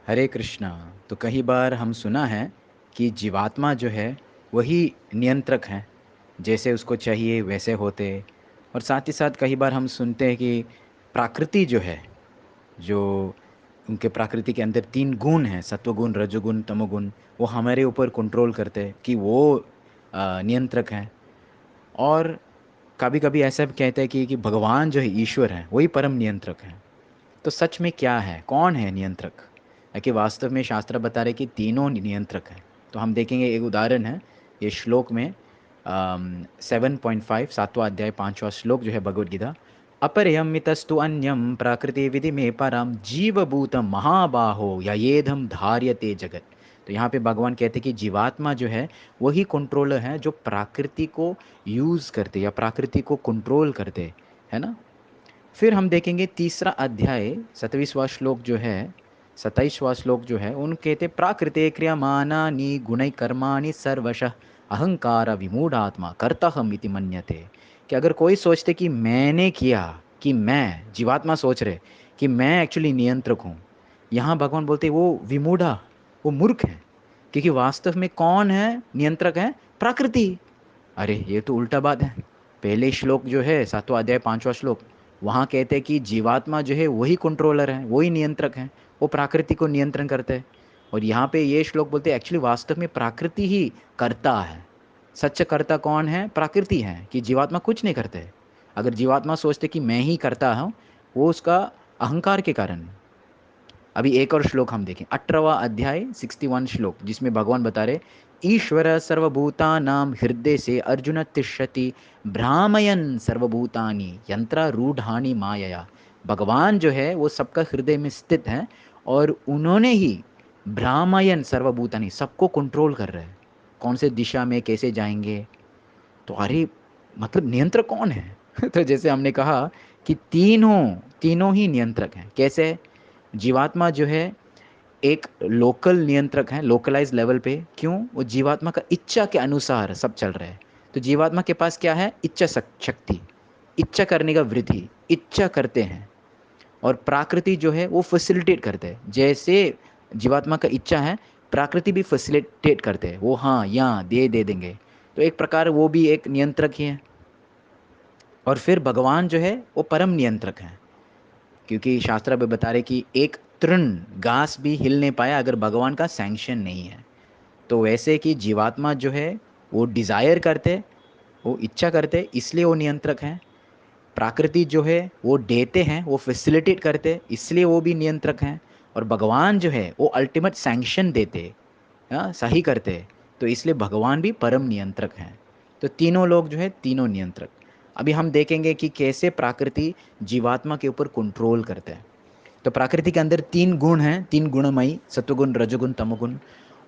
हरे कृष्णा। तो कई बार हम सुना है कि जीवात्मा जो है वही नियंत्रक है, जैसे उसको चाहिए वैसे होते। और साथ ही साथ कई बार हम सुनते हैं कि प्रकृति जो है, जो उनके प्रकृति के अंदर तीन गुण हैं, सत्वगुण रजोगुण तमोगुण, वो हमारे ऊपर कंट्रोल करते हैं कि वो नियंत्रक हैं। और कभी कभी ऐसा भी कहते हैं कि भगवान जो है, ईश्वर है, वही परम नियंत्रक है। तो सच में क्या है, कौन है नियंत्रक? है कि वास्तव में शास्त्र बता रहे कि तीनों नियंत्रक हैं। तो हम देखेंगे, एक उदाहरण है ये श्लोक में। 7.5 सातवां अध्याय पांचवा श्लोक जो है भगवद गीता। अपरियमितस्तु अन्यम प्रकृति विधि में परम जीवभूत महाबाहो ययेधम धार्यते जगत। तो यहाँ पे भगवान कहते हैं कि जीवात्मा जो है वही कंट्रोलर है, जो प्रकृति को यूज करते या प्रकृति को कंट्रोल करते, है ना। फिर हम देखेंगे तीसरा अध्याय 27वां श्लोक जो है, 27वां श्लोक जो है, उन कहते प्राकृते क्रियमाणानि गुणै कर्माणि सर्वशः अहंकार विमूढ़ात्मा कर्ताहम इति मन्यते। कि अगर कोई सोचते कि मैंने किया, कि मैं जीवात्मा सोच रहे कि मैं एक्चुअली नियंत्रक हूँ, यहाँ भगवान बोलते वो विमूढ़ा, वो मूर्ख है। क्योंकि वास्तव में कौन है नियंत्रक है? प्रकृति। अरे ये तो उल्टा बात है। पहले श्लोक जो है, सातवां अध्याय पांचवा श्लोक, वहाँ कहते हैं कि जीवात्मा जो है वही कंट्रोलर है, वही नियंत्रक है, वो प्रकृति को नियंत्रण करते हैं। और यहाँ पे ये श्लोक बोलते हैं एक्चुअली वास्तव में प्रकृति ही करता है। सच्चा कर्ता कौन है? प्रकृति है, कि जीवात्मा कुछ नहीं करते। अगर जीवात्मा सोचते कि मैं ही करता हूँ, वो उसका अहंकार के कारण। अभी एक और श्लोक हम देखें, 18वां अध्याय 61 श्लोक, जिसमें भगवान बता रहे ईश्वर सर्वभूतानां हृदय से अर्जुन तिष्ठति भ्रामयन सर्वभूतानि यंत्रारूढ़ानि मायया। भगवान जो है वो सबका हृदय में स्थित है, और उन्होंने ही भ्रामयन सर्वभूतानि, सबको कंट्रोल कर रहे हैं, कौन से दिशा में कैसे जाएंगे। तो अरे, मतलब नियंत्रक कौन है? तो जैसे हमने कहा कि तीनों तीनों ही नियंत्रक हैं। कैसे? जीवात्मा जो है एक लोकल नियंत्रक है, लोकलाइज लेवल पे। क्यों? वो जीवात्मा का इच्छा के अनुसार सब चल रहा है। तो जीवात्मा के पास क्या है? इच्छा शक्ति, इच्छा करने का वृद्धि, इच्छा करते हैं। और प्रकृति जो है वो फैसिलिटेट करते हैं। जैसे जीवात्मा का इच्छा है, प्रकृति भी फैसिलिटेट करते हैं, वो हाँ यहाँ दे देंगे। तो एक प्रकार वो भी एक नियंत्रक ही है। और फिर भगवान जो है वो परम नियंत्रक है, क्योंकि शास्त्र में बता रहे कि एक तृण घास भी हिल नहीं पाया अगर भगवान का सैंक्शन नहीं है। तो वैसे कि जीवात्मा जो है वो डिज़ायर करते, वो इच्छा करते, इसलिए वो नियंत्रक हैं। प्रकृति जो है वो देते हैं, वो फैसिलिटेट करते, इसलिए वो भी नियंत्रक हैं। और भगवान जो है वो अल्टीमेट सैंक्शन देते, हाँ सही करते। तो इसलिए भगवान भी परम नियंत्रक हैं। तो तीनों लोग जो है तीनों नियंत्रक। अभी हम देखेंगे कि कैसे प्रकृति जीवात्मा के ऊपर कंट्रोल करता है। तो प्रकृति के अंदर तीन गुण हैं, तीन गुणमयी, सत्वगुण रजोगुण तमोगुण।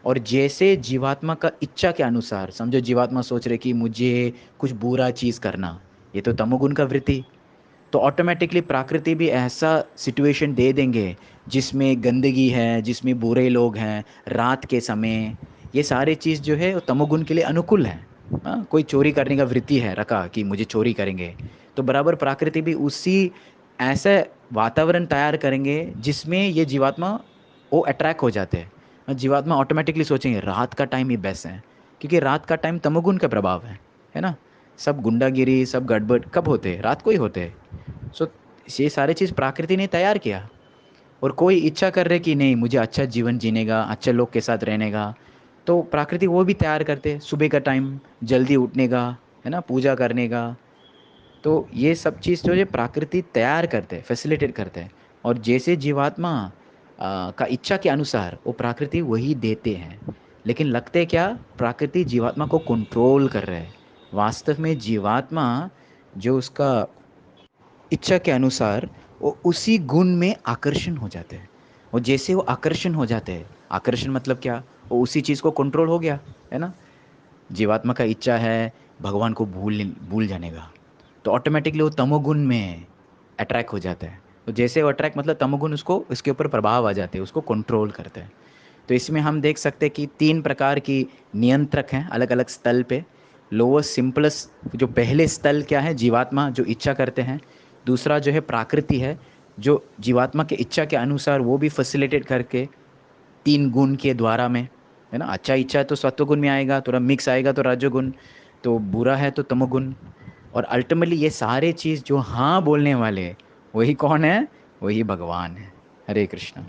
और जैसे जीवात्मा का इच्छा के अनुसार, समझो जीवात्मा सोच रहे कि मुझे कुछ बुरा चीज़ करना, ये तो तमोगुण का वृत्ति। तो ऑटोमेटिकली प्रकृति भी ऐसा सिचुएशन दे देंगे जिसमें गंदगी है, जिसमें बुरे लोग हैं, रात के समय। ये सारे चीज़ जो है वो तमोगुण के लिए अनुकूल है। हाँ, कोई चोरी करने का वृत्ति है रखा कि मुझे चोरी करेंगे, तो बराबर प्रकृति भी उसी ऐसे वातावरण तैयार करेंगे जिसमें ये जीवात्मा वो अट्रैक्ट हो जाते हैं। जीवात्मा ऑटोमेटिकली सोचेंगे रात का टाइम ही बेस्ट है, क्योंकि रात का टाइम तमोगुण का प्रभाव है ना। सब गुंडागिरी, सब गड़बड़ कब होते हैं? रात को ही होते हैं। सो ये सारी चीज़ प्रकृति ने तैयार किया। और कोई इच्छा कर रहे कि नहीं मुझे अच्छा जीवन जीने का, अच्छे लोग के साथ रहने का, तो प्रकृति वो भी तैयार करते, सुबह का टाइम जल्दी उठने का, है ना, पूजा करने का। तो ये सब चीज़ जो है प्रकृति तैयार करते हैं, फैसिलिटेट करते हैं। और जैसे जीवात्मा का इच्छा के अनुसार वो प्रकृति वही देते हैं। लेकिन लगते क्या? प्रकृति जीवात्मा को कंट्रोल कर रहे हैं। वास्तव में जीवात्मा जो उसका इच्छा के अनुसार, वो उसी गुण में आकर्षण हो जाते हैं। और जैसे वो आकर्षण हो जाते हैं, आकर्षण मतलब क्या? वो उसी चीज़ को कंट्रोल हो गया, है ना। जीवात्मा का इच्छा है भगवान को भूल भूल जाने का, तो ऑटोमेटिकली वो तमोगुण में अट्रैक्ट हो जाता है। तो जैसे वो अट्रैक्ट मतलब तमोगुण उसको, उसके ऊपर प्रभाव आ जाते हैं, उसको कंट्रोल करते हैं। तो इसमें हम देख सकते हैं कि तीन प्रकार की नियंत्रक हैं अलग अलग स्थल पे। लोअर सिंपलेस्ट जो पहले स्थल क्या है? जीवात्मा जो इच्छा करते हैं। दूसरा जो है प्रकृति है, जो जीवात्मा के इच्छा के अनुसार वो भी फैसिलिटेट करके 3 गुण के द्वारा में, है ना। अच्छा इच्छा है तो सत्वगुण में आएगा, थोड़ा मिक्स आएगा तो रजोगुण, तो बुरा है तो तमोगुण। और अल्टीमेटली ये सारे चीज़ जो हाँ बोलने वाले हैं, वही कौन है? वही भगवान है। हरे कृष्णा।